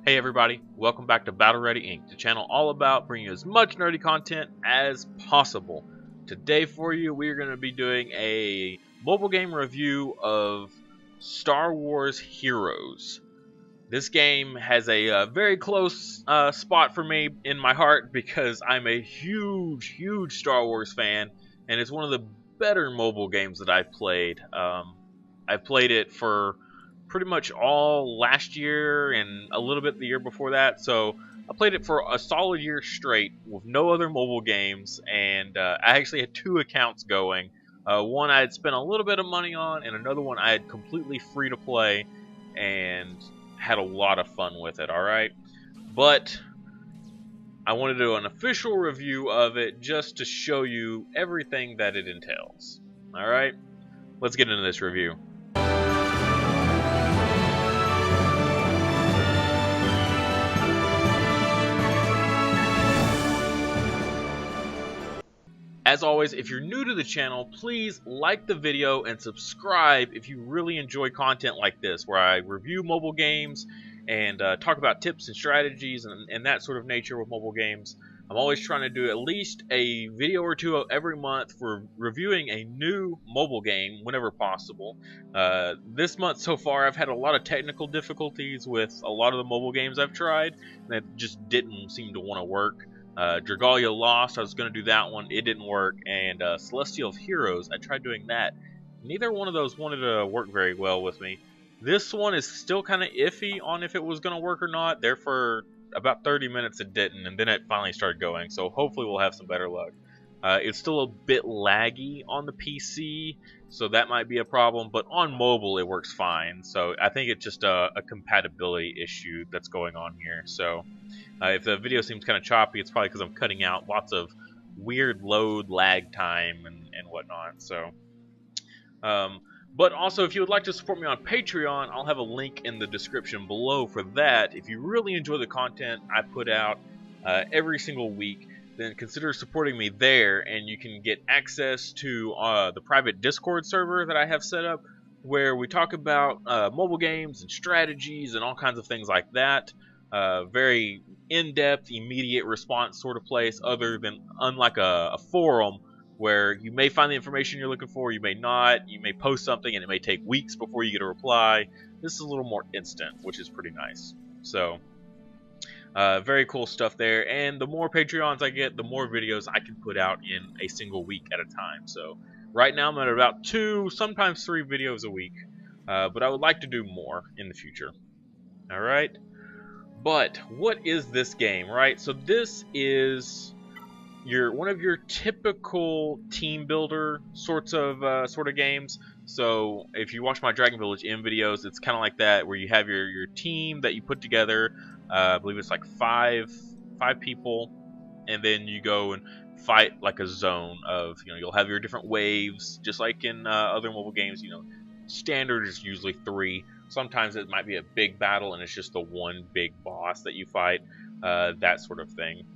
Hey everybody, welcome back to Battle Ready Inc., the channel all about bringing you as much nerdy content as possible. Today for you, we're going to be doing a mobile game review of Star Wars Heroes. This game has a very close spot for me in my heart because I'm a huge Star Wars fan, and it's one of the better mobile games that I've played. I played it for pretty much all last year and a little bit the year before that, so I played it for a solid year straight with no other mobile games, and I actually had two accounts going. One I had spent a little bit of money on, and another one I had completely free to play, and had a lot of fun with it, alright? But I wanted to do an official review of it just to show you everything that it entails. Alright? Let's get into this review. As always, if you're new to the channel, please like the video and subscribe if you really enjoy content like this, where I review mobile games and talk about tips and strategies and that sort of nature with mobile games. I'm always trying to do at least a video or two every month for reviewing a new mobile game whenever possible. This month so far, I've had a lot of technical difficulties with a lot of the mobile games I've tried that just didn't seem to want to work. Dragalia Lost, I was going to do that one, it didn't work, and Celestial of Heroes, I tried doing that. Neither one of those wanted to work very well with me. This one is still kind of iffy on if it was going to work or not. There for about 30 minutes it didn't, and then it finally started going, so hopefully we'll have some better luck. It's still a bit laggy on the PC, so that might be a problem, but on mobile it works fine, so I think it's just a compatibility issue that's going on here. So if the video seems kind of choppy, it's probably because I'm cutting out lots of weird load lag time and whatnot. So, but also, if you would like to support me on Patreon, I'll have a link in the description below for that. If you really enjoy the content I put out every single week, then consider supporting me there, and you can get access to the private Discord server that I have set up, where we talk about mobile games and strategies and all kinds of things like that. Very in-depth, immediate response sort of place, unlike a forum where you may find the information you're looking for, you may not, you may post something and it may take weeks before you get a reply. This is a little more instant, which is pretty nice. So, very cool stuff there, and the more Patreons I get, the more videos I can put out in a single week at a time. So, right now I'm at about 2, sometimes 3 videos a week, but I would like to do more in the future. Alright? But what is this game, right? So this is one of your typical team builder sort of games. So if you watch my Dragon Village M videos, it's kind of like that, where you have your team that you put together. I believe it's like five people, and then you go and fight like a zone of, you'll have your different waves, just like in other mobile games. Standard is usually 3. Sometimes it might be a big battle and it's just the one big boss that you fight, that sort of thing.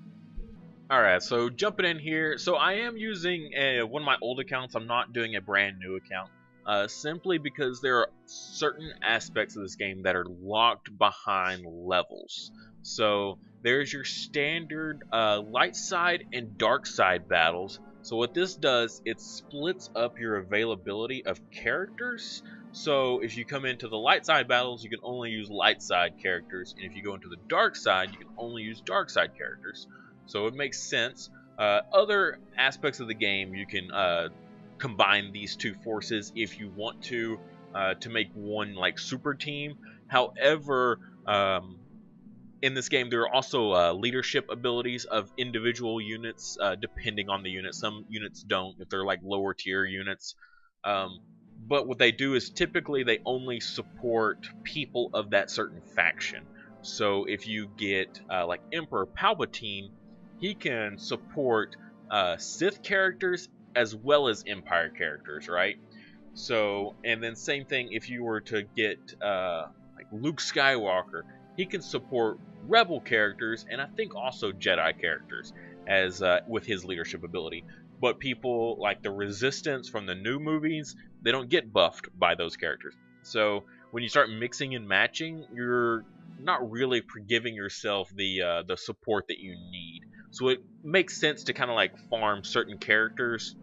Alright, so jumping in here. So I am using one of my old accounts. I'm not doing a brand new account, simply because there are certain aspects of this game that are locked behind levels. So there's your standard light side and dark side battles. So what this does, it splits up your availability of characters. So if you come into the light side battles, you can only use light side characters, and if you go into the dark side, you can only use dark side characters. So it makes sense. Other aspects of the game, you can combine these two forces if you want to make one like super team. However, in this game, there are also leadership abilities of individual units, depending on the unit. Some units don't, if they're like lower tier units. But what they do is typically they only support people of that certain faction. So if you get like Emperor Palpatine, he can support Sith characters as well as Empire characters, right? So, and then same thing if you were to get like Luke Skywalker, he can support Rebel characters and I think also Jedi characters as with his leadership ability. But people like the Resistance from the new movies, they don't get buffed by those characters. So when you start mixing and matching, you're not really giving yourself the support that you need. So it makes sense to kind of like farm certain characters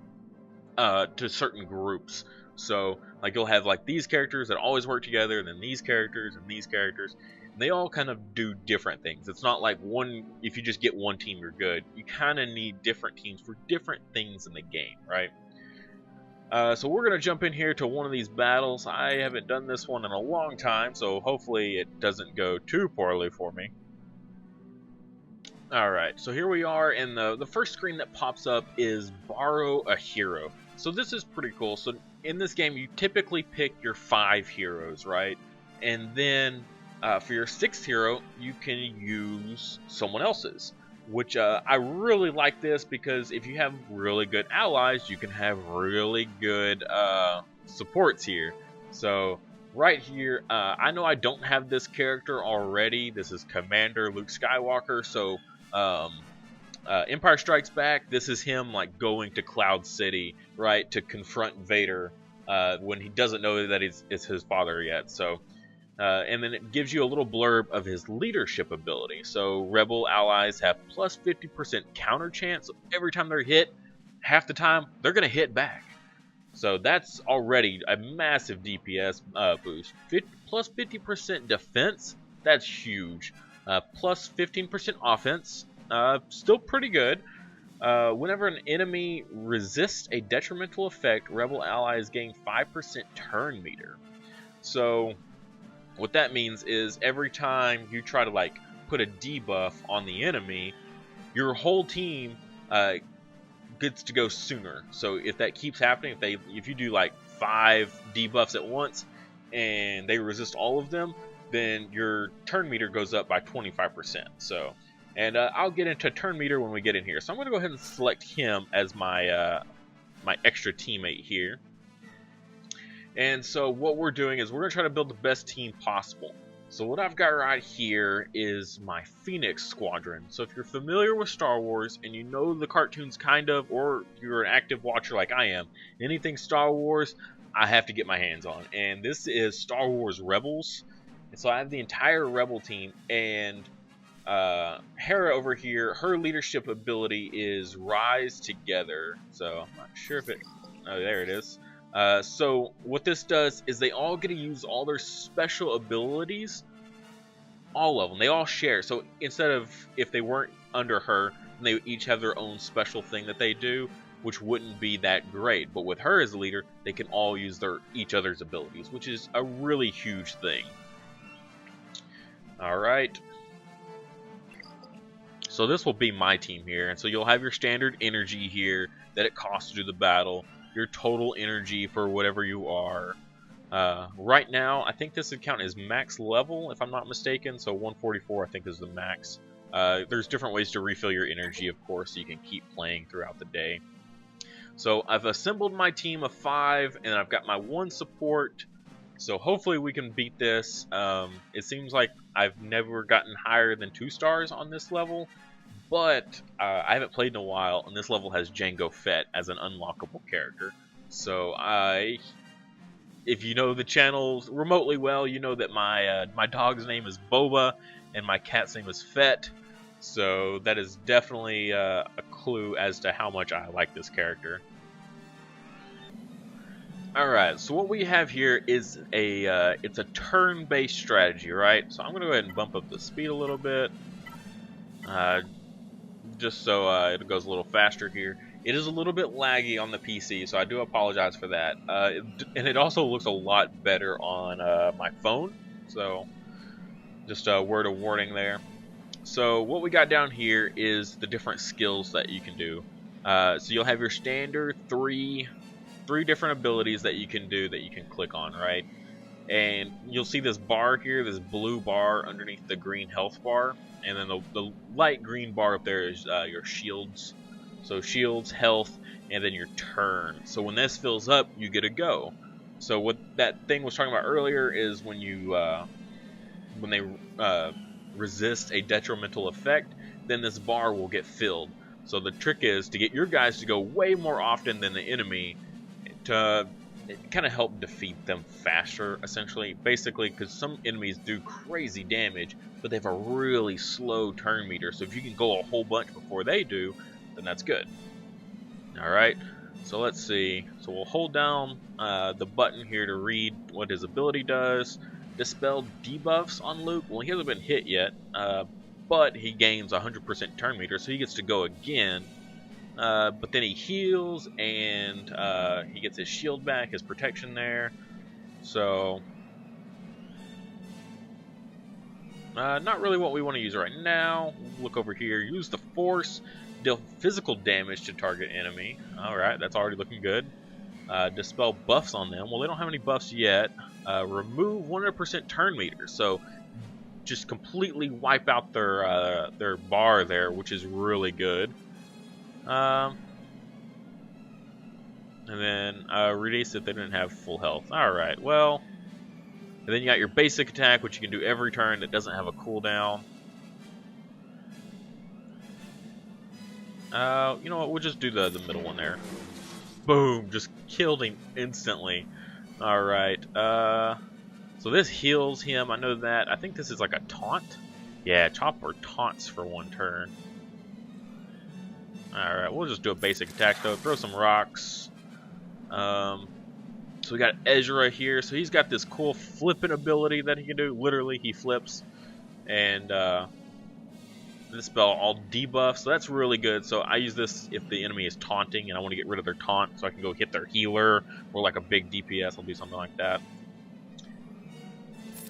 to certain groups. So like you'll have like these characters that always work together, and then these characters and these characters. And they all kind of do different things. It's not like one, if you just get one team, you're good. You kind of need different teams for different things in the game, right? So we're going to jump in here to one of these battles. I haven't done this one in a long time, so hopefully it doesn't go too poorly for me. Alright, so here we are, and the first screen that pops up is borrow a hero. So this is pretty cool. So in this game, you typically pick your 5 heroes, right? And then for your 6th hero, you can use someone else's. Which I really like this, because if you have really good allies, you can have really good supports here. So right here, I know I don't have this character already. This is Commander Luke Skywalker. So Empire Strikes Back, this is him like going to Cloud City, right, to confront Vader when he doesn't know that it's his father yet. So and then it gives you a little blurb of his leadership ability. So Rebel allies have plus 50% counter chance. So every time they're hit, half the time they're going to hit back. So that's already a massive DPS boost. Plus 50% defense, that's huge. Plus 15% offense, still pretty good. Whenever an enemy resists a detrimental effect, Rebel allies gain 5% turn meter. So what that means is every time you try to like put a debuff on the enemy, your whole team gets to go sooner. So if that keeps happening, if you do like 5 debuffs at once and they resist all of them, then your turn meter goes up by 25%. So, and I'll get into turn meter when we get in here. So I'm going to go ahead and select him as my my extra teammate here. And so what we're doing is we're going to try to build the best team possible. So what I've got right here is my Phoenix Squadron. So if you're familiar with Star Wars and you know the cartoons kind of, or you're an active watcher like I am, anything Star Wars, I have to get my hands on. And this is Star Wars Rebels. And so I have the entire Rebel team, and Hera over here, her leadership ability is Rise Together. So I'm not sure if it, oh, there it is. So what this does is they all get to use all their special abilities, all of them. They all share. So instead of, if they weren't under her, they each have their own special thing that they do, which wouldn't be that great. But with her as a leader, they can all use each other's abilities, which is a really huge thing. All right. So this will be my team here, and so you'll have your standard energy here that it costs to do the battle. Your total energy for whatever you are. Right now, I think this account is max level, if I'm not mistaken, so 144 I think is the max. There's different ways to refill your energy, of course, so you can keep playing throughout the day. So I've assembled my team of 5, and I've got my 1 support, so hopefully we can beat this. It seems like I've never gotten higher than 2 stars on this level, but I haven't played in a while, and this level has Jango Fett as an unlockable character. So if you know the channel remotely well, you know that my dog's name is Boba, and my cat's name is Fett. So that is definitely a clue as to how much I like this character. Alright, so what we have here is it's a turn-based strategy, right? So I'm going to go ahead and bump up the speed a little bit. Just so it goes a little faster here. It is a little bit laggy on the PC, so I do apologize for that. And it also looks a lot better on my phone, so just a word of warning there. So what we got down here is the different skills that you can do. So you'll have your standard three different abilities that you can do that you can click on, right? And you'll see this bar here, this blue bar underneath the green health bar. And then the light green bar up there is your shields. So shields, health, and then your turn. So when this fills up, you get a go. So what that thing was talking about earlier is when you when they resist a detrimental effect, then this bar will get filled. So the trick is to get your guys to go way more often than the enemy to it kind of helped defeat them faster, essentially. Basically, because some enemies do crazy damage, but they have a really slow turn meter. So if you can go a whole bunch before they do, then that's good. Alright, so let's see. So we'll hold down the button here to read what his ability does. Dispel debuffs on Luke. Well, he hasn't been hit yet, but he gains 100% turn meter, so he gets to go again. But then he heals, and he gets his shield back, his protection there. So, not really what we want to use right now. Look over here. Use the Force. Deal physical damage to target enemy. Alright, that's already looking good. Dispel buffs on them. Well, they don't have any buffs yet. Remove 100% turn meter. So, just completely wipe out their bar there, which is really good. And then release if they didn't have full health. Alright, well. And then you got your basic attack, which you can do every turn that doesn't have a cooldown. You know what, we'll just do the middle one there. Boom, just killed him instantly. Alright, so this heals him, I know that. I think this is like a taunt. Yeah, Chopper taunts for one turn. Alright, we'll just do a basic attack though. Throw some rocks. So we got Ezra here. So he's got this cool flipping ability that he can do. Literally, he flips. And dispel all debuffs. So that's really good. So I use this if the enemy is taunting and I want to get rid of their taunt. So I can go hit their healer or like a big DPS. I'll do something like that.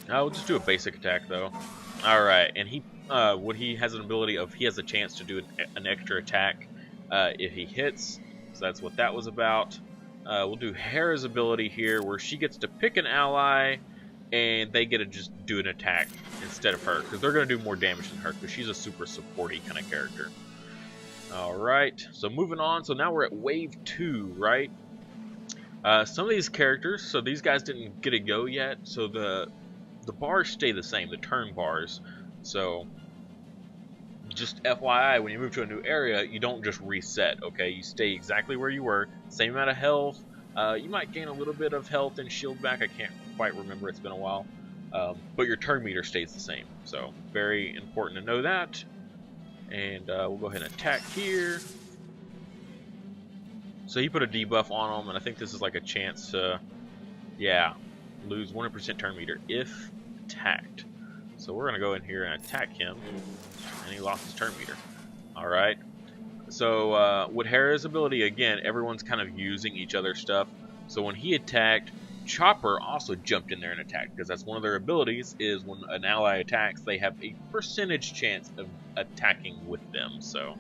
We'll just do a basic attack though. Alright, and he has an ability of he has a chance to do an extra attack if he hits. So that's what that was about. We'll do Hera's ability here where she gets to pick an ally and they get to just do an attack instead of her because they're going to do more damage than her because she's a super supporty kind of character. Alright, so moving on. So now we're at wave 2, right? Some of these characters, so these guys didn't get a go yet, so the bars stay the same, the turn bars. So just FYI, when you move to a new area, you don't just reset, okay? You stay exactly where you were, same amount of health. You might gain a little bit of health and shield back. I can't quite remember, it's been a while. But your turn meter stays the same, so very important to know that. And we'll go ahead and attack here. So he put a debuff on him, and I think this is like a chance to, yeah, lose 100% turn meter if attacked. So we're going to go in here and attack him, and he lost his turn meter. Alright, so with Hera's ability, again, everyone's kind of using each other's stuff. So when he attacked, Chopper also jumped in there and attacked, because that's one of their abilities, is when an ally attacks, they have a percentage chance of attacking with them. So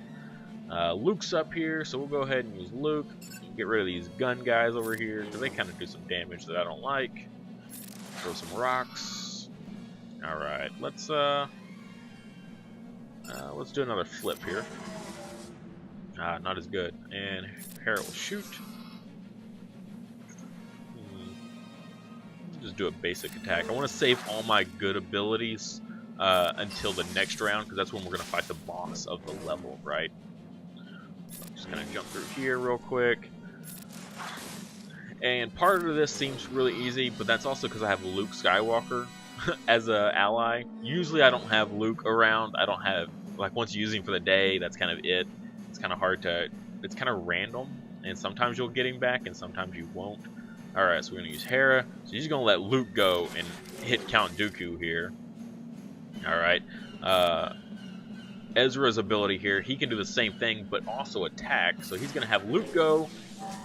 Luke's up here, so we'll go ahead and use Luke. Get rid of these gun guys over here, because they kind of do some damage that I don't like. Throw some rocks. Alright, let's do another flip here. Not as good. And Hera will shoot. Just do a basic attack. I want to save all my good abilities until the next round, because that's when we're going to fight the boss of the level, right? So I'm just going to jump through here real quick. And part of this seems really easy, but that's also because I have Luke Skywalker as an ally. Usually I don't have Luke around. I don't have, like, once you use him for the day, that's kind of it. It's kind of hard to, it's kind of random, and sometimes you'll get him back and sometimes you won't. Alright, so we're going to use Hera. So she's going to let Luke go and hit Count Dooku here. Alright. Ezra's ability here, he can do the same thing, but also attack. So he's going to have Luke go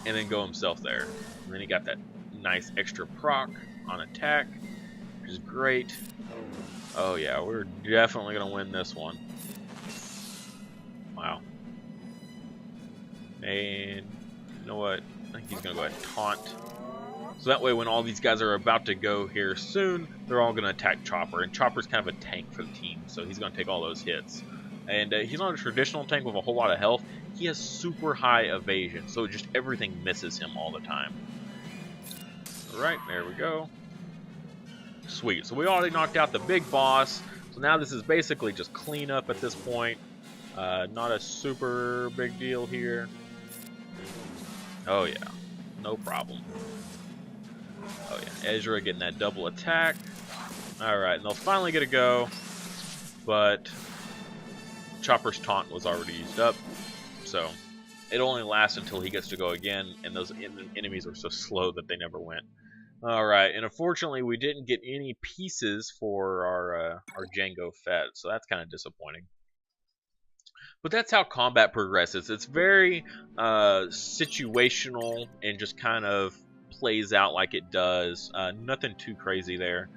and then go himself there. And then he got that nice extra proc on attack, which is great. Oh yeah, we're definitely going to win this one. Wow. And you know what? I think he's going to go ahead and taunt. So that way when all these guys are about to go here soon, they're all going to attack Chopper. And Chopper's kind of a tank for the team, so he's going to take all those hits. And he's not a traditional tank with a whole lot of health. He has super high evasion, so just everything misses him all the time. Alright, there we go. Sweet, so we already knocked out the big boss. So now this is basically just cleanup at this point. Not a super big deal here. Oh yeah, no problem. Oh yeah, Ezra getting that double attack. Alright, and they'll finally get a go, but Chopper's taunt was already used up, so it only lasts until he gets to go again, and those enemies are so slow that they never went. Alright, and unfortunately we didn't get any pieces for our Jango Fett, so that's kind of disappointing. But that's how combat progresses. It's very situational and just kind of plays out like it does. Nothing too crazy there.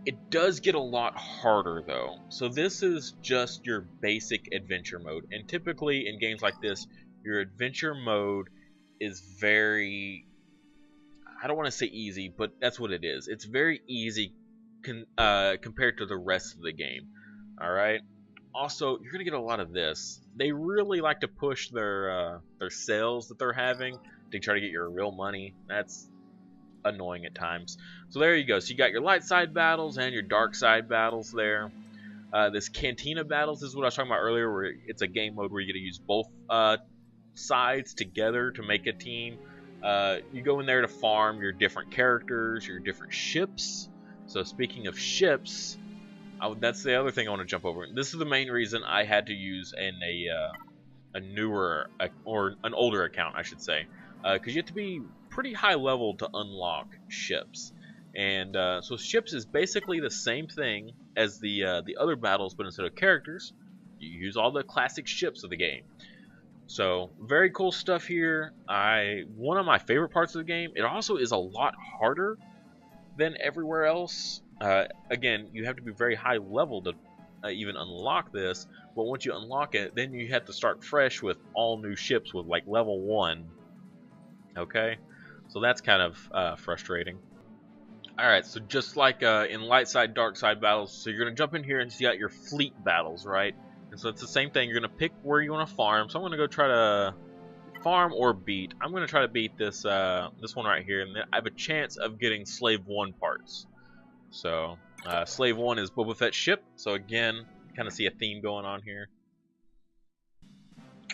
It does get a lot harder though. So this is just your basic adventure mode. And typically in games like this, your adventure mode is very... I don't want to say easy, but that's what it is. It's very easy compared to the rest of the game. Alright? Also, you're gonna get a lot of this. They really like to push their sales that they're having to try to get your real money. That's annoying at times. So there you go. So you got your light side battles and your dark side battles there. This Cantina battles is what I was talking about earlier, where it's a game mode where you get to use both sides together to make a team. You go in there to farm your different characters, your different ships. So speaking of ships, that's the other thing I want to jump over. This is the main reason I had to use a newer or an older account, I should say, because you have to be pretty high level to unlock ships. And so ships is basically the same thing as the other battles, but instead of characters, you use all the classic ships of the game. So very cool stuff here. One of my favorite parts of the game. It also is a lot harder than everywhere else. Again, you have to be very high level to even unlock this, but once you unlock it, then you have to start fresh with all new ships with like level 1. Okay, so that's kind of frustrating. Alright, so just like in light side, dark side battles, so you're going to jump in here and you got your fleet battles, right? And so it's the same thing. You're going to pick where you want to farm. So I'm going to go try to farm or beat. I'm going to try to beat this this one right here, and I have a chance of getting Slave 1 parts. So, Slave 1 is Boba Fett's ship. So again, kind of see a theme going on here.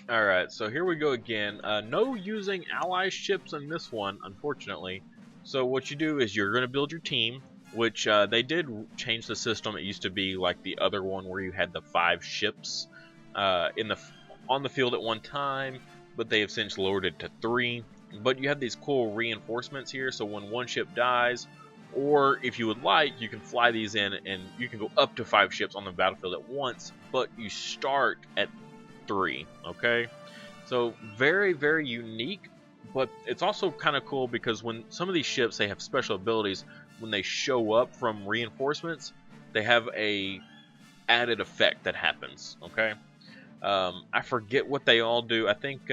Alright, so here we go again. No using ally ships in this one, unfortunately. So what you do is you're going to build your team, which they did change the system. It used to be like the other one where you had the 5 ships on the field at one time, but they have since lowered it to 3. But you have these cool reinforcements here, so when one ship dies, or if you would like, you can fly these in and you can go up to 5 ships on the battlefield at once, but you start at 3, okay? So very, very unique, but it's also kind of cool because when some of these ships, they have special abilities, when they show up from reinforcements, they have a added effect that happens, okay? I forget what they all do. I think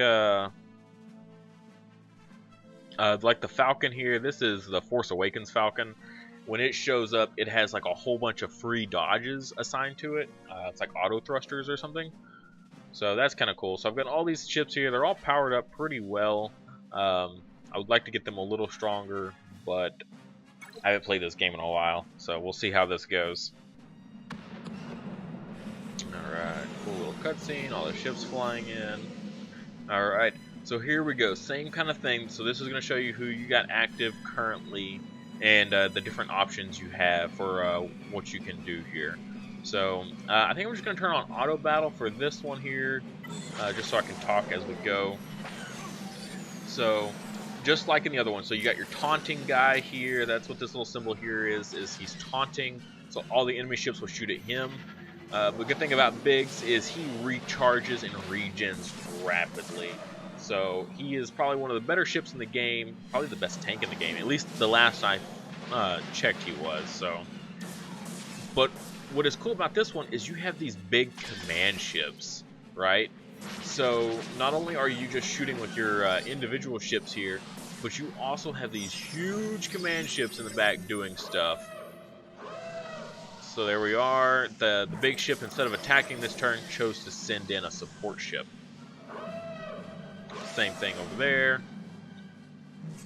like the Falcon here, this is the Force Awakens Falcon. When it shows up, it has like a whole bunch of free dodges assigned to it. It's like auto thrusters or something. So that's kind of cool. So I've got all these ships here. They're all powered up pretty well. I would like to get them a little stronger, but I haven't played this game in a while. So we'll see how this goes. Alright, cool little cutscene. All the ships flying in. Alright. So here we go, same kind of thing. So this is going to show you who you got active currently and the different options you have for what you can do here. So I think I'm just going to turn on auto battle for this one here, just so I can talk as we go. So just like in the other one, so you got your taunting guy here. That's what this little symbol here is he's taunting. So all the enemy ships will shoot at him. The good thing about Biggs is he recharges and regens rapidly. So he is probably one of the better ships in the game, probably the best tank in the game. At least the last I checked he was. So, but what is cool about this one is you have these big command ships, right? So not only are you just shooting with your individual ships here, but you also have these huge command ships in the back doing stuff. So there we are. The big ship, instead of attacking this turn, chose to send in a support ship. Same thing over there.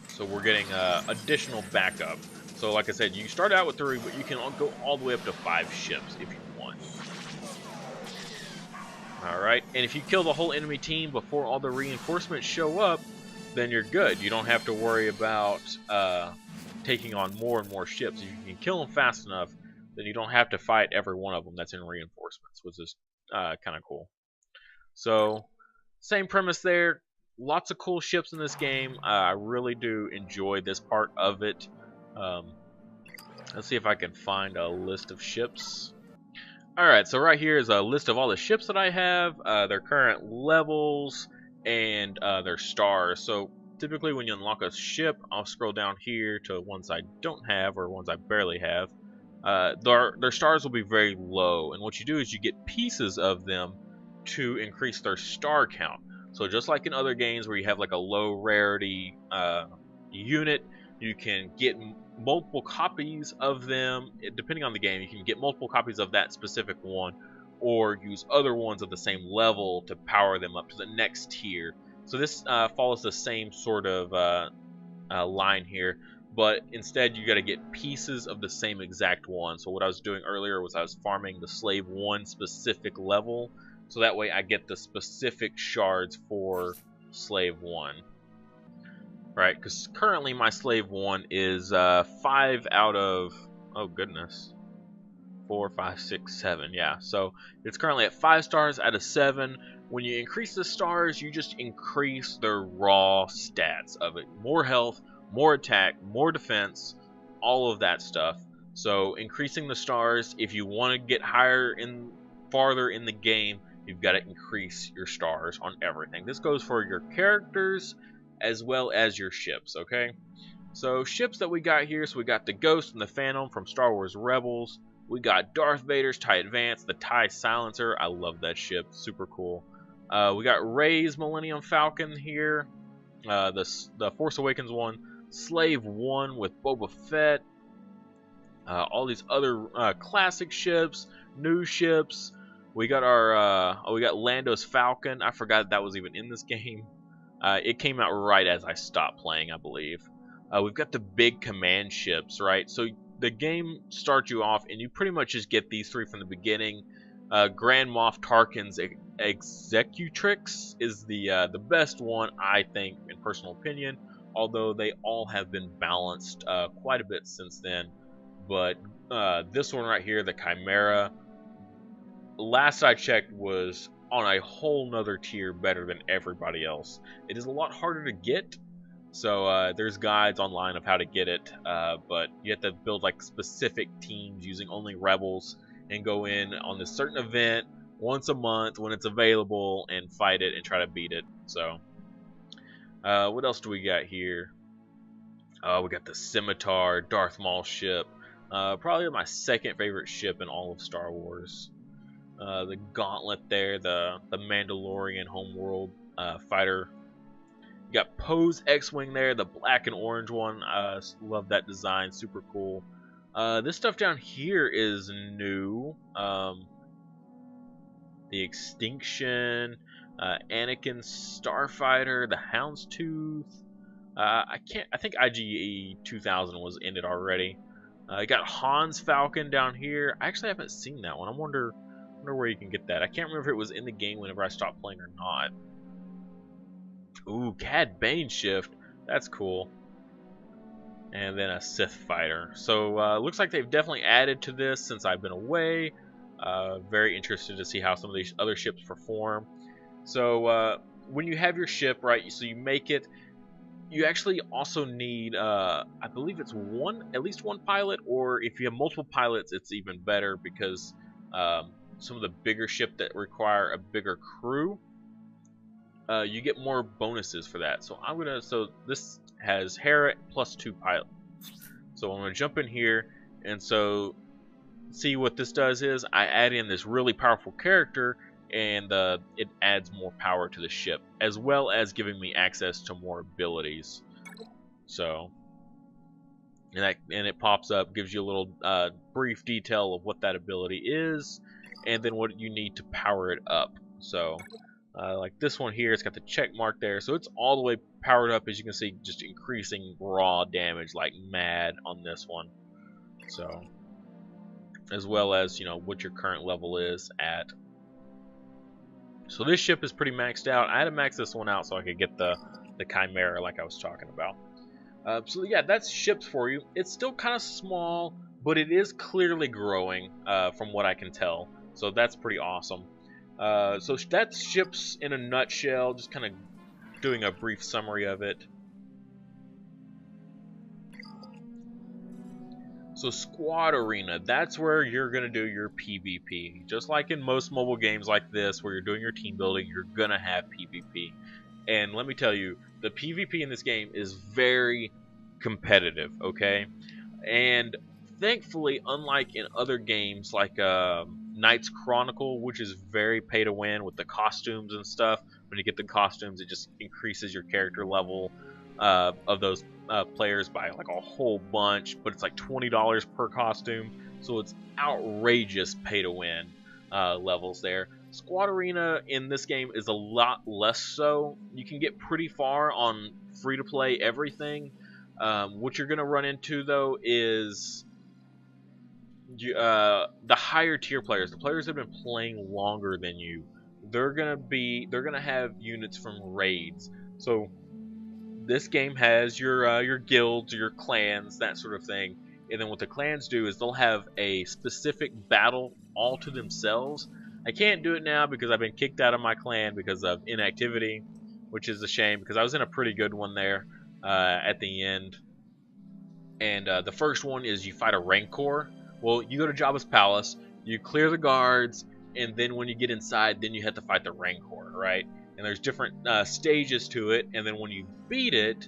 So we're getting additional backup. So like I said, you start out with 3, but you can go all the way up to 5 ships if you want. Alright, and if you kill the whole enemy team before all the reinforcements show up, then you're good. You don't have to worry about taking on more and more ships. If you can kill them fast enough, then you don't have to fight every one of them that's in reinforcements, which is kind of cool. So, same premise there. Lots of cool ships in this game. I really do enjoy this part of it. Let's see if I can find a list of ships. Alright, so right here is a list of all the ships that I have, their current levels, and their stars. So typically when you unlock a ship, I'll scroll down here to ones I don't have or ones I barely have. Their stars will be very low, and what you do is you get pieces of them to increase their star count. So just like in other games where you have like a low rarity unit, you can get multiple copies of them. Depending on the game, you can get multiple copies of that specific one, or use other ones of the same level to power them up to the next tier. So this follows the same sort of line here, but instead you got to get pieces of the same exact one. So what I was doing earlier was I was farming the Slave 1 specific level, so that way I get the specific shards for Slave 1. Right, because currently my Slave 1 is 5 out of, oh goodness, 4, 5, 6, 7, yeah. So it's currently at 5 stars out of 7. When you increase the stars, you just increase their raw stats of it. More health, more attack, more defense, all of that stuff. So increasing the stars, if you want to get farther in the game, you've got to increase your stars on everything. This goes for your characters as well as your ships, okay? So ships that we got here, so we got the Ghost and the Phantom from Star Wars Rebels. We got Darth Vader's TIE Advance, the TIE Silencer. I love that ship, super cool. We got Rey's Millennium Falcon here, the Force Awakens one, Slave 1 with Boba Fett, all these other classic ships, new ships. We got our we got Lando's Falcon. I forgot that was even in this game. It came out right as I stopped playing, I believe. We've got the big command ships, right? So the game starts you off, and you pretty much just get these 3 from the beginning. Grand Moff Tarkin's Executrix is the best one, I think, in personal opinion. Although they all have been balanced quite a bit since then. But this one right here, the Chimera, last I checked was on a whole nother tier better than everybody else. It is a lot harder to get, so there's guides online of how to get it, but you have to build like specific teams using only rebels and go in on this certain event once a month when it's available and fight it and try to beat it. So what else do we got here? We got the Scimitar, Darth Maul ship, probably my second favorite ship in all of Star Wars. The Gauntlet there, the Mandalorian homeworld fighter. You got Poe's X-Wing there, the black and orange one. Love that design, super cool. This stuff down here is new. The Extinction, Anakin Starfighter, the Houndstooth. I think IGE 2000 was ended already. You got Han's Falcon down here. I actually haven't seen that one. I wonder where you can get that. I can't remember if it was in the game whenever I stopped playing or not. Ooh, Cad Bane shift. That's cool. And then a Sith fighter. So looks like they've definitely added to this since I've been away. Very interested to see how some of these other ships perform. So when you have your ship, right, so you make it, you actually also need, I believe it's at least one pilot, or if you have multiple pilots, it's even better because some of the bigger ships that require a bigger crew, you get more bonuses for that. So so this has Hera plus 2 pilots. So I'm gonna jump in here, and so see what this does is I add in this really powerful character, and it adds more power to the ship, as well as giving me access to more abilities. So, and it pops up, gives you a little brief detail of what that ability is, and then what you need to power it up. So like this one here, it's got the check mark there, so it's all the way powered up, as you can see, just increasing raw damage like mad on this one. So, as well as, you know, what your current level is at. So this ship is pretty maxed out. I had to max this one out so I could get the the Chimera, like I was talking about. So yeah, that's ships for you. It's still kind of small, but it is clearly growing from what I can tell. So that's pretty awesome. So that's ships in a nutshell, just kind of doing a brief summary of it. So Squad Arena, that's where you're going to do your PvP. Just like in most mobile games like this, where you're doing your team building, you're going to have PvP. And let me tell you, the PvP in this game is very competitive, okay? And thankfully, unlike in other games like Knights Chronicle, which is very pay to win with the costumes and stuff, when you get the costumes, it just increases your character level of those players by like a whole bunch, but it's like $20 per costume, so it's outrageous pay to win levels there. Squad Arena in this game is a lot less so. You can get pretty far on free to play everything. What you're gonna run into though is the higher tier players, the players that have been playing longer than you. They're gonna have units from raids. So this game has your guilds, your clans, that sort of thing. And then what the clans do is they'll have a specific battle all to themselves. I can't do it now because I've been kicked out of my clan because of inactivity, which is a shame because I was in a pretty good one there at the end. And the first one is you fight a Rancor. Well, you go to Jabba's palace, you clear the guards, and then when you get inside, then you have to fight the Rancor, right? And there's different stages to it, and then when you beat it,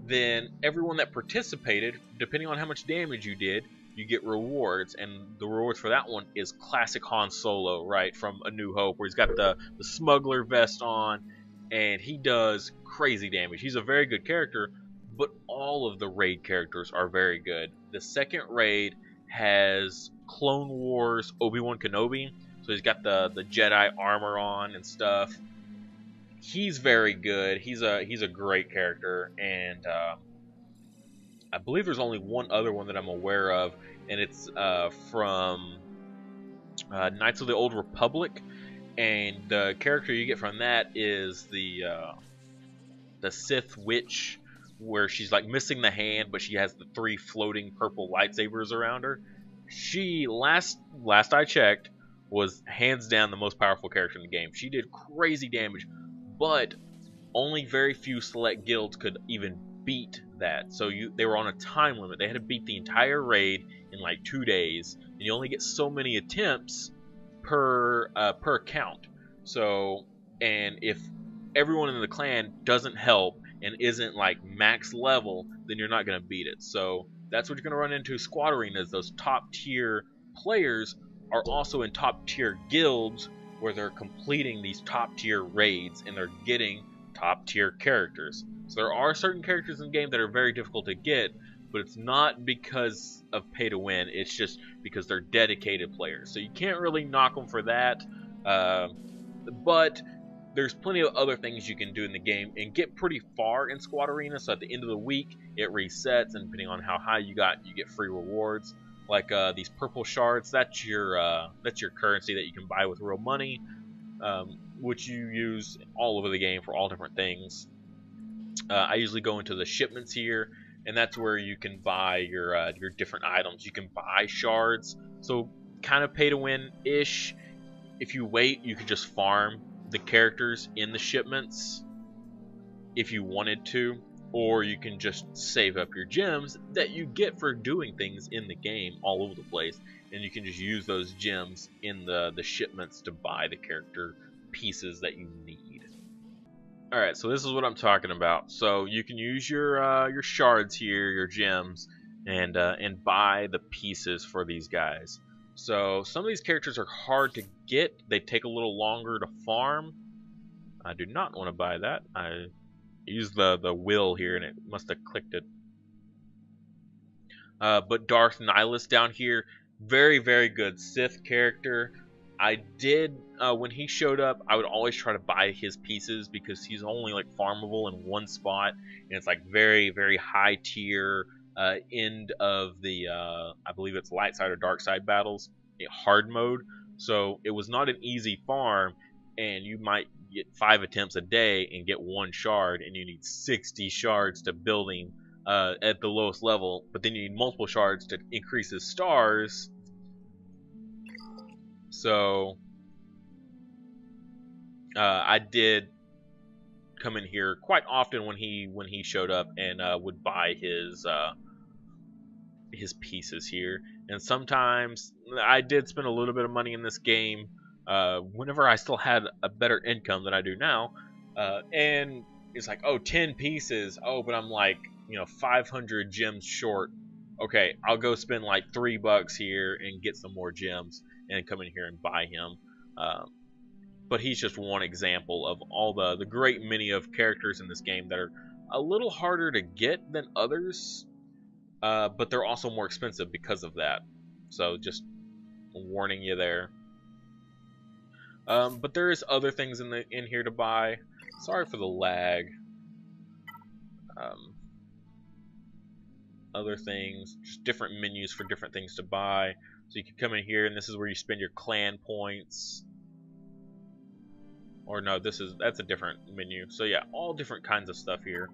then everyone that participated, depending on how much damage you did, you get rewards, and the rewards for that one is classic Han Solo, right, from A New Hope, where he's got the smuggler vest on, and he does crazy damage. He's a very good character, but all of the raid characters are very good. The second raid has Clone Wars Obi-Wan Kenobi, so he's got the Jedi armor on and stuff. He's very good. He's a great character, and I believe there's only one other one that I'm aware of, and it's from Knights of the Old Republic, and the character you get from that is the Sith Witch, where she's like missing the hand, but she has the 3 floating purple lightsabers around her. She last I checked was hands down the most powerful character in the game. She did crazy damage, but only very few select guilds could even beat that. So they were on a time limit. They had to beat the entire raid in like 2 days, and you only get so many attempts per account. So, and if everyone in the clan doesn't help and isn't like max level, then you're not going to beat it. So that's what you're going to run into. Squad Arena is those top tier players are also in top tier guilds where they're completing these top tier raids and they're getting top tier characters. So there are certain characters in the game that are very difficult to get, but it's not because of pay to win, it's just because they're dedicated players. So you can't really knock them for that, but there's plenty of other things you can do in the game and get pretty far in Squad Arena. So at the end of the week it resets, and depending on how high you got, you get free rewards like these purple shards. That's your currency that you can buy with real money, which you use all over the game for all different things. I usually go into the shipments here, and that's where you can buy your different items. You can buy shards, so kind of pay to win ish. If you wait, you can just farm the characters in the shipments if you wanted to, or you can just save up your gems that you get for doing things in the game all over the place, and you can just use those gems in the shipments to buy the character pieces that you need. Alright, so this is what I'm talking about. So you can use your shards here, your gems, and buy the pieces for these guys. So some of these characters are hard to get. They take a little longer to farm. I do not want to buy that. I used the will here and it must have clicked it. But Darth Nihilus down here, very, very good Sith character. I did, when he showed up, I would always try to buy his pieces because he's only like farmable in one spot, and it's like very, very high tier end of the, I believe it's light side or dark side battles, hard mode. So it was not an easy farm, and you might get 5 attempts a day and get 1 shard, and you need 60 shards to building at the lowest level, but then you need multiple shards to increase his stars. So I did come in here quite often when he showed up, and would buy his pieces here. And sometimes I did spend a little bit of money in this game whenever I still had a better income than I do now. And it's like, oh, 10 pieces. Oh, but I'm like, 500 gems short. Okay, I'll go spend like $3 here and get some more gems and come in here and buy him. But he's just one example of all the great many of characters in this game that are a little harder to get than others, but they're also more expensive because of that. So just warning you there. But there is other things in here to buy. Sorry for the lag. Other things, just different menus for different things to buy. So you can come in here, and this is where you spend your clan points. Or no, that's a different menu. So yeah, all different kinds of stuff here.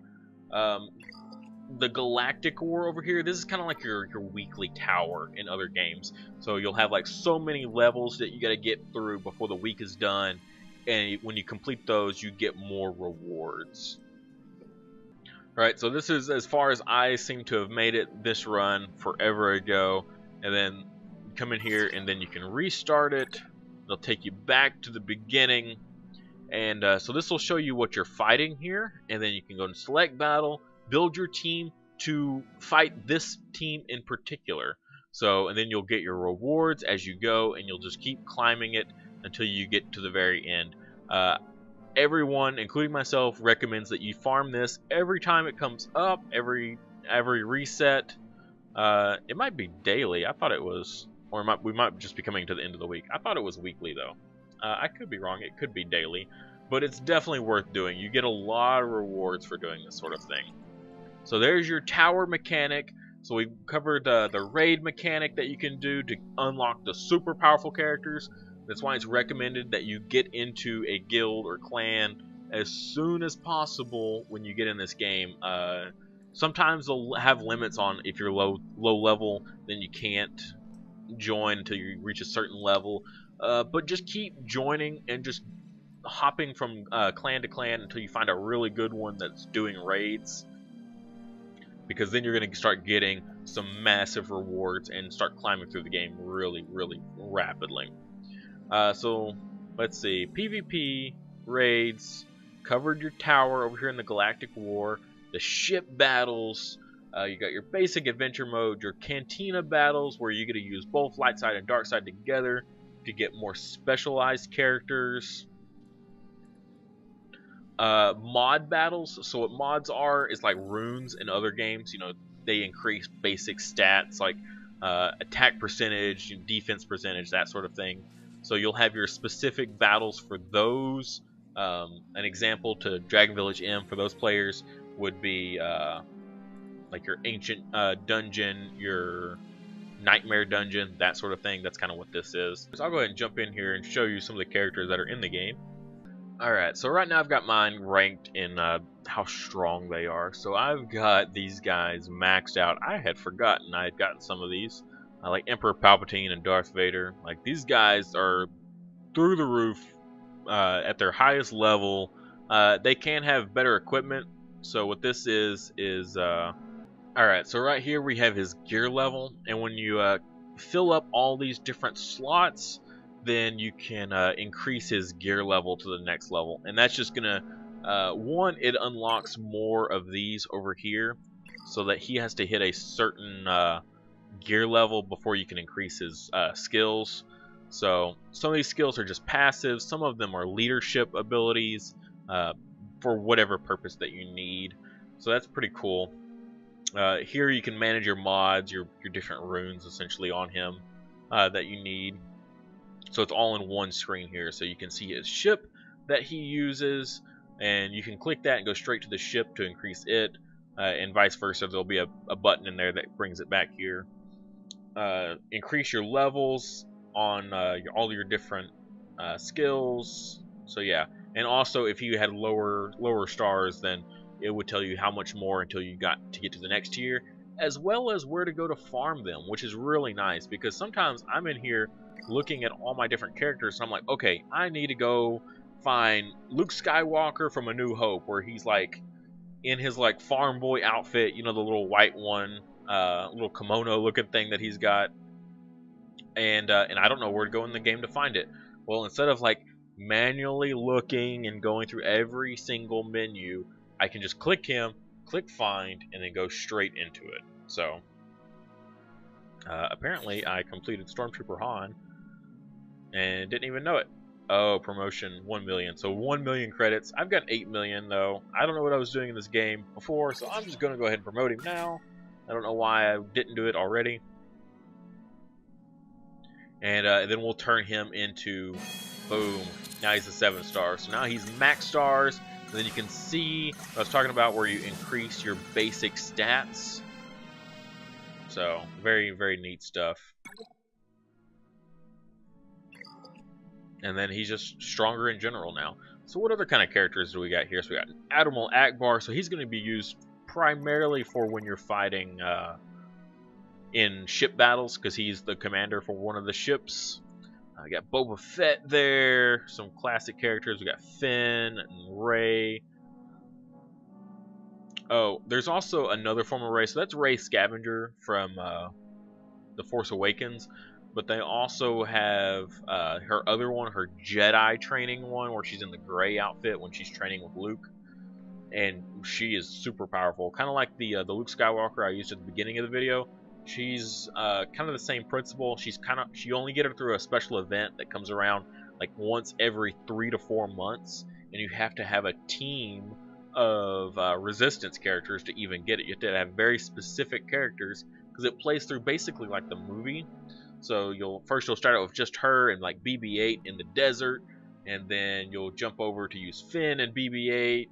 The Galactic War over here, this is kind of like your weekly tower in other games. So you'll have like so many levels that you got to get through before the week is done, and when you complete those, you get more rewards. Alright, so this is as far as I seem to have made it this run forever ago. And then come in here, and then you can restart it. It'll take you back to the beginning. And so this will show you what you're fighting here, and then you can go and select battle, build your team to fight this team in particular. So, and then you'll get your rewards as you go, and you'll just keep climbing it until you get to the very end. Everyone, including myself, recommends that you farm this every time it comes up, every reset. It might be daily. I thought it was, or we might just be coming to the end of the week. I thought it was weekly though. I could be wrong. It could be daily, but it's definitely worth doing. You get a lot of rewards for doing this sort of thing. So there's your tower mechanic. So we covered the raid mechanic that you can do to unlock the super powerful characters. That's why it's recommended that you get into a guild or clan as soon as possible when you get in this game. Sometimes they'll have limits on if you're low level, then you can't join until you reach a certain level. But just keep joining and just hopping from clan to clan until you find a really good one that's doing raids, because then you're going to start getting some massive rewards and start climbing through the game really, really rapidly. So let's see, PvP, raids, covered your tower over here in the Galactic War, the ship battles. You got your basic adventure mode, your cantina battles where you're going to use both light side and dark side together to get more specialized characters. Mod battles. So what mods are is like runes in other games. They increase basic stats like attack percentage, defense percentage, that sort of thing. So you'll have your specific battles for those. An example to Dragon Village M for those players would be like your ancient dungeon, your nightmare dungeon, that sort of thing. That's kind of what this is. So I'll go ahead and jump in here and show you some of the characters that are in the game. Alright, so right now I've got mine ranked in how strong they are. So I've got these guys maxed out. I had forgotten I had gotten some of these. Like Emperor Palpatine and Darth Vader. Like, these guys are through the roof at their highest level. They can have better equipment. So what this is alright, so right here we have his gear level, and when you fill up all these different slots, then you can increase his gear level to the next level. And that's just gonna one, it unlocks more of these over here, so that he has to hit a certain gear level before you can increase his skills. So some of these skills are just passive, some of them are leadership abilities for whatever purpose that you need. So that's pretty cool. Here you can manage your mods, your different runes essentially on him that you need. So it's all in one screen here, so you can see his ship that he uses, and you can click that and go straight to the ship to increase it, and vice versa. There'll be a button in there that brings it back here. Increase your levels on all your different skills, So yeah, and also if you had lower stars, then it would tell you how much more until you got to get to the next tier, as well as where to go to farm them, which is really nice because sometimes I'm in here looking at all my different characters and I'm like, okay, I need to go find Luke Skywalker from A New Hope, where he's like in his like farm boy outfit, you know, the little white one, little kimono looking thing that he's got, and I don't know where to go in the game to find it. Well, instead of like manually looking and going through every single menu, I can just click him, click find, and then go straight into it. So apparently I completed Stormtrooper Han and didn't even know it. Oh, promotion 1 million. So 1 million credits. I've got 8 million though. I don't know what I was doing in this game before, so I'm just going to go ahead and promote him now. I don't know why I didn't do it already. And then we'll turn him into, boom, now he's a 7-star. So now he's max stars. And then you can see what I was talking about, where you increase your basic stats. So very, very neat stuff. And then he's just stronger in general now. So what other kind of characters do we got here? So we got Admiral Akbar. So he's going to be used primarily for when you're fighting in ship battles, because he's the commander for one of the ships. We got Boba Fett there. Some classic characters. We got Finn and Rey. Oh, there's also another form of Rey. So that's Rey Scavenger from The Force Awakens. But they also have her other one, her Jedi training one, where she's in the gray outfit when she's training with Luke. And she is super powerful. Kind of like the Luke Skywalker I used at the beginning of the video. She's kind of the same principle. She only get her through a special event that comes around like once every 3 to 4 months, and you have to have a team of resistance characters to even get it. You have to have very specific characters because it plays through basically like the movie. So you'll start out with just her and like BB-8 in the desert, and then you'll jump over to use Finn and BB-8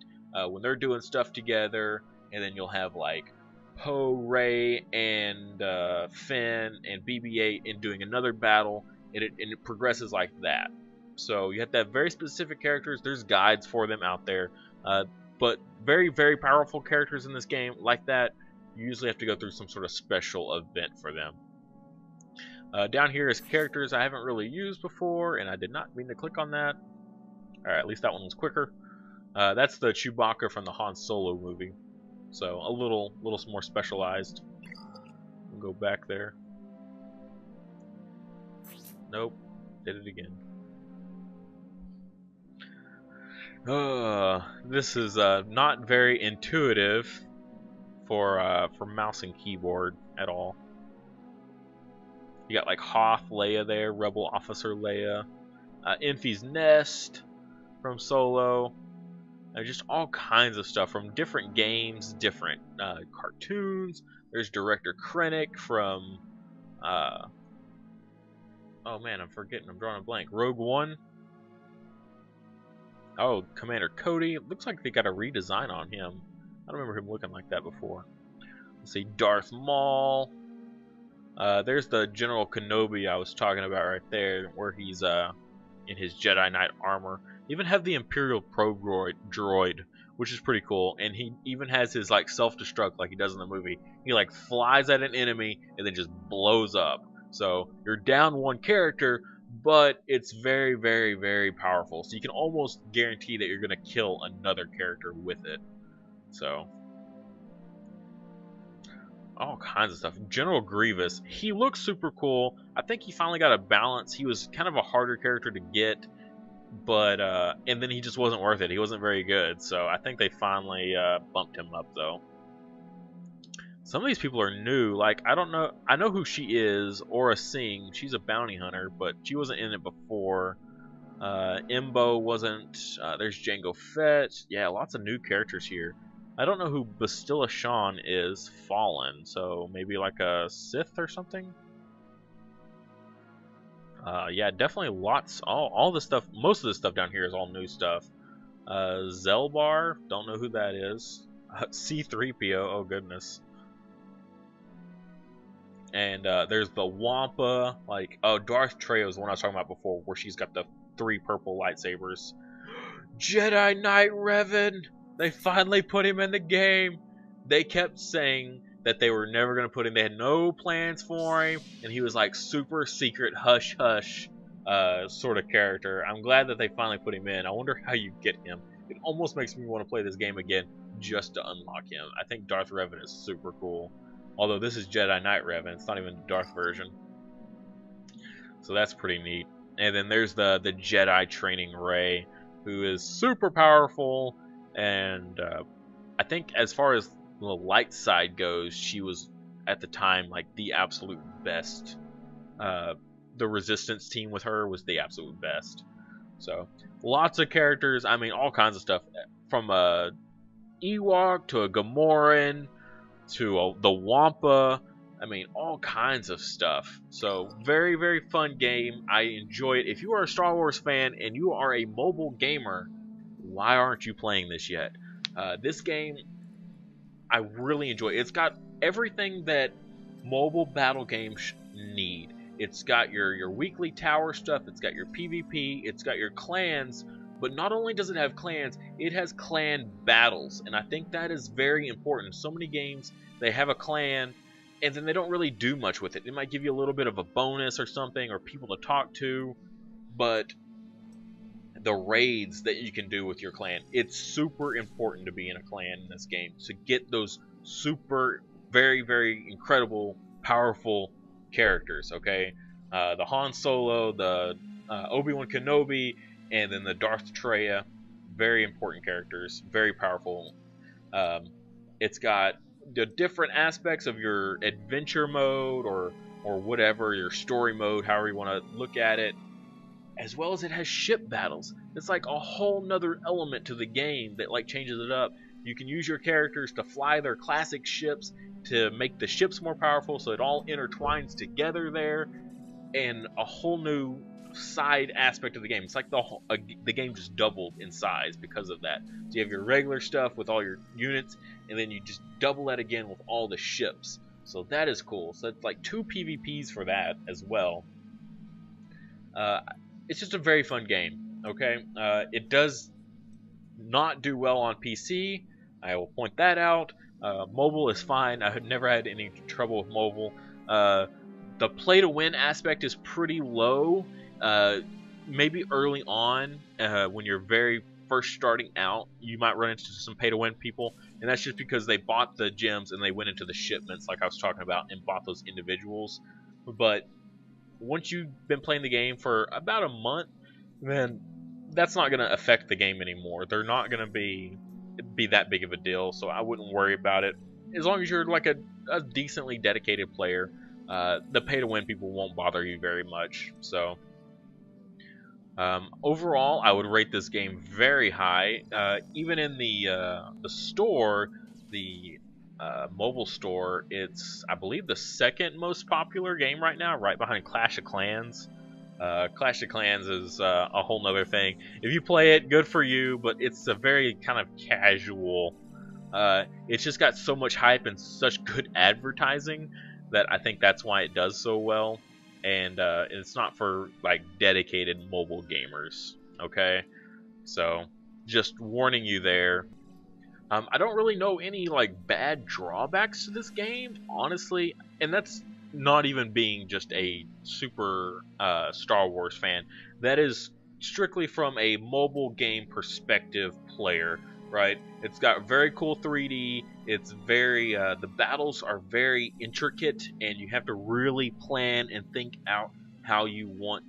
when they're doing stuff together, and then you'll have like Poe, Rey, and Finn and BB-8 in doing another battle, and it progresses like that. So you have to have very specific characters. There's guides for them out there, but very, very powerful characters in this game like that, you usually have to go through some sort of special event for them. Down here is characters I haven't really used before, and I did not mean to click on that. Alright, at least that one was quicker. That's the Chewbacca from the Han Solo movie. So a little more specialized. We'll go back there. Nope, did it again. This is not very intuitive for mouse and keyboard at all. You got like Hoth Leia there, Rebel Officer Leia, Enfys Nest from Solo, just all kinds of stuff from different games, different cartoons. There's Director Krennic from, oh man, I'm forgetting, I'm drawing a blank. Rogue One. Oh, Commander Cody. It looks like they got a redesign on him. I don't remember him looking like that before. Let's see, Darth Maul. There's the General Kenobi I was talking about right there, where he's in his Jedi Knight armor. Even have the Imperial Probe droid, which is pretty cool, and he even has his like self-destruct like he does in the movie. He like flies at an enemy and then just blows up. So you're down one character, but it's very, very, very powerful. So you can almost guarantee that you're gonna kill another character with it. So all kinds of stuff. General Grievous, he looks super cool. I think he finally got a balance. He was kind of a harder character to get, but and then he just wasn't worth it. He wasn't very good, so I think they finally bumped him up though. Some of these people are new. Like, I don't know. I know who she is. Aura Singh. She's a bounty hunter, but she wasn't in it before. Embo wasn't. There's Jango Fett. Yeah, lots of new characters here. I don't know who Bastilla Shan is. Fallen, so maybe like a Sith or something. Yeah, definitely lots. All the stuff. Most of the stuff down here is all new stuff. Zelbar. Don't know who that is. C-3PO. Oh goodness. And there's the Wampa, like, oh, Darth Trejo is the one I was talking about before, where she's got the 3 purple lightsabers. Jedi Knight Revan! They finally put him in the game! They kept saying that they were never going to put him, they had no plans for him, and he was like super secret, hush hush sort of character. I'm glad that they finally put him in. I wonder how you get him. It almost makes me want to play this game again just to unlock him. I think Darth Revan is super cool. Although this is Jedi Knight Revan, it's not even the Darth version. So that's pretty neat. And then there's the Jedi training Rey, who is super powerful, and I think as far as the light side goes, she was at the time like the absolute best. The Resistance team with her was the absolute best. So lots of characters. I mean, all kinds of stuff, from a Ewok to a Gamoran to the Wampa. I mean, all kinds of stuff. So very, very fun game. I enjoy it. If you are a Star Wars fan and you are a mobile gamer, why aren't you playing this yet? This game, I really enjoy it. It's got everything that mobile battle games need. It's got your weekly tower stuff. It's got your PvP. It's got your clans. But not only does it have clans, it has clan battles. And I think that is very important. So many games, they have a clan, and then they don't really do much with it. It might give you a little bit of a bonus or something, or people to talk to, but the raids that you can do with your clan, it's super important to be in a clan in this game to get those super, very, very incredible, powerful characters, okay? The Han Solo, the Obi-Wan Kenobi, and then the Darth Traya, very important characters, very powerful. It's got the different aspects of your adventure mode or whatever, your story mode, however you want to look at it, as well as it has ship battles. It's like a whole nother element to the game that like changes it up. You can use your characters to fly their classic ships to make the ships more powerful, so it all intertwines together there, and a whole new side aspect of the game. It's like the game just doubled in size because of that. So you have your regular stuff with all your units, and then you just double that again with all the ships. So that is cool. So it's like 2 PvPs for that as well. It's just a very fun game. Okay, it does not do well on PC. I will point that out. Mobile is fine. I have never had any trouble with mobile. The play to win aspect is pretty low. Maybe early on, when you're very first starting out, you might run into some pay to win people, and that's just because they bought the gems and they went into the shipments like I was talking about and bought those individuals. But once you've been playing the game for about a month, then that's not going to affect the game anymore. They're not going to be that big of a deal, so I wouldn't worry about it. As long as you're like a decently dedicated player, the pay to win people won't bother you very much. So overall, I would rate this game very high. Even in the store, the mobile store, it's, I believe, the second most popular game right now, right behind Clash of Clans. Clash of Clans is a whole nother thing. If you play it, good for you, but it's a very kind of casual. It's just got so much hype and such good advertising that I think that's why it does so well. And it's not for like dedicated mobile gamers. Okay, so just warning you there. I don't really know any like bad drawbacks to this game, honestly, and that's not even being just a super Star Wars fan. That is strictly from a mobile game perspective player, right? It's got very cool 3D. It's very the battles are very intricate, and you have to really plan and think out how you want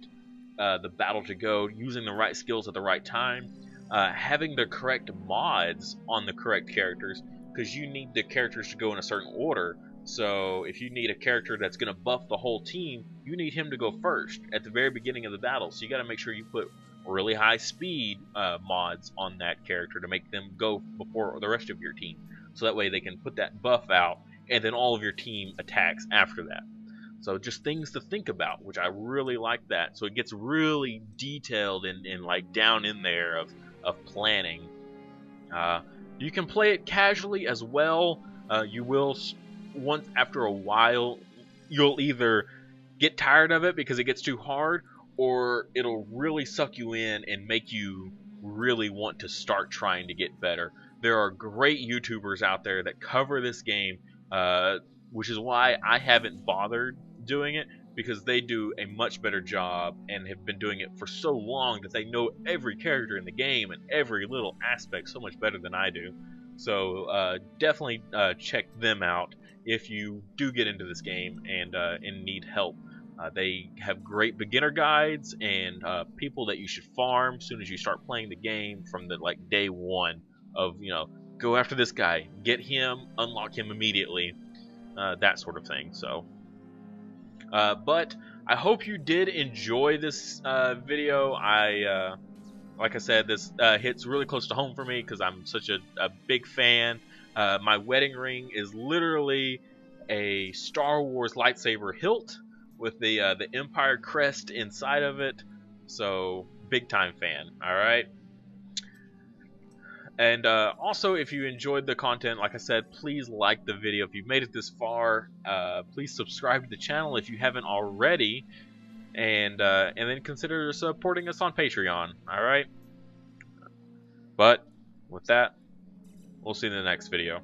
the battle to go, using the right skills at the right time, having the correct mods on the correct characters, because you need the characters to go in a certain order. So if you need a character that's going to buff the whole team, you need him to go first at the very beginning of the battle. So you got to make sure you put really high speed mods on that character to make them go before the rest of your team. So that way they can put that buff out, and then all of your team attacks after that. So just things to think about, which I really like that. So it gets really detailed and like down in there of planning. You can play it casually as well. You will, once after a while, you'll either get tired of it because it gets too hard, or it'll really suck you in and make you really want to start trying to get better. There are great YouTubers out there that cover this game, which is why I haven't bothered doing it, because they do a much better job and have been doing it for so long that they know every character in the game and every little aspect so much better than I do. So definitely check them out if you do get into this game and need help. They have great beginner guides and people that you should farm as soon as you start playing the game from the day one of, go after this guy, get him, unlock him immediately, that sort of thing. So, but I hope you did enjoy this video. Like I said, this hits really close to home for me because I'm such a big fan. My wedding ring is literally a Star Wars lightsaber hilt with the Empire crest inside of it. So, big time fan. All right. And also, if you enjoyed the content, like I said, please like the video. If you've made it this far, please subscribe to the channel if you haven't already, and then consider supporting us on Patreon. All right. But with that, we'll see you in the next video.